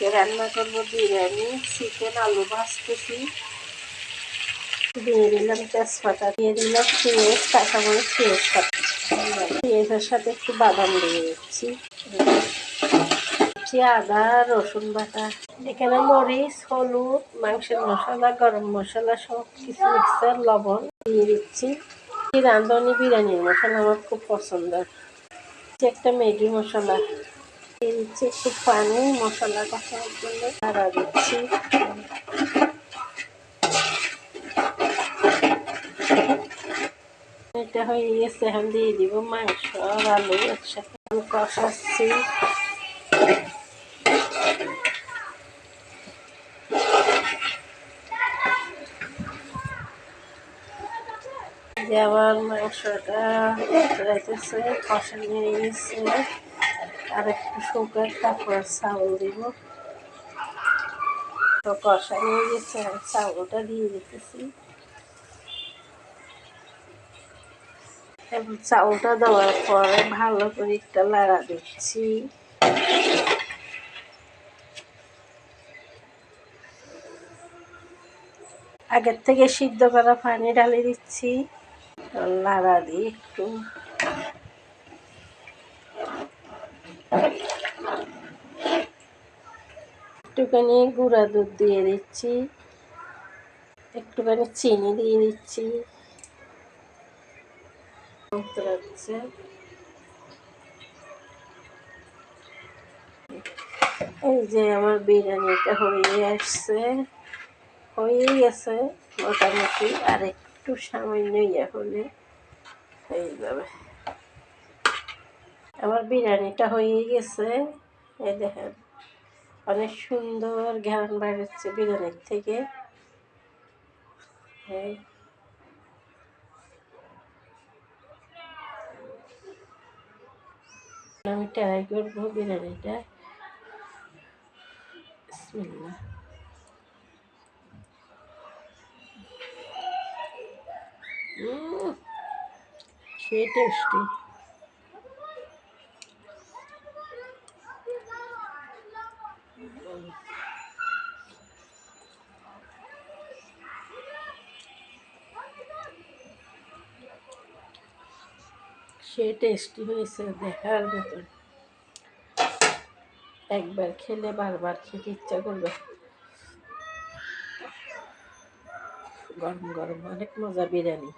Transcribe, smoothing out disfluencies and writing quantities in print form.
আজকে রান্না করবো বিরিয়ানি। চিকেন আলু ভাজতেছি, দিয়ে দিলাম তেজপাতা, দিয়ে দিলাম পেঁয়াজ, কাঁচামরিচ, পেঁয়াজের সাথে একটু বাদাম দিয়ে দিচ্ছি, আদা রসুন বাটা, এখানে মরিচ, হলুদ, মাংসের মশলা, গরম মশলা সব কিছু মিক্সার, লবণ দিয়ে দিচ্ছি। রাঁধুনি বিরিয়ানির মশলা আমার খুব পছন্দ। একটা ম্যাগি মশলা দিয়ে দিচ্ছি, একটু পানি মশলা কষানোর জন্য নাড়া দিচ্ছি। এটা হয়ে গেছে, এখন দিয়ে দিব মাংস আর আলু একসাথে কষাচ্ছি। যে আমার মাংসটা রাইতেছে, কষা নিয়ে গেছে, আর একটু শুকার তারপর চাউল দিব। তো কষা নিয়ে গেছে, চাউলটা দিয়ে দিতেছি। চাউলটা দেওয়ার পরে ভালো করে একটা লাড়া দিচ্ছি। আগের থেকে সিদ্ধ করা পানি ঢালে দিচ্ছি, লাড়া দিয়ে একটু একটুখানি গুঁড়া দুধ দিয়ে দিচ্ছি, একটুখানি চিনি দিয়ে দিচ্ছি। এই যে আমার বিরিয়ানিটা হয়ে আসছে, হয়ে গেছে মোটামুটি, আর একটু সামান্য হলে হয়ে যাবে। আমার বিরিয়ানিটা হয়ে গেছে, এই দেখেন অনেক সুন্দর ঘ্রাণ বেরোচ্ছে বিরিয়ানির থেকে। আমি ট্রাই করবো বিরিয়ানিটা। বিসমিল্লাহ। সে টেস্টি। সে টেস্টি হয়েছে, দেখার মতন। একবার খেলে বারবার খেতে ইচ্ছা করবে। গরম গরম অনেক মজা বিরিয়ানি।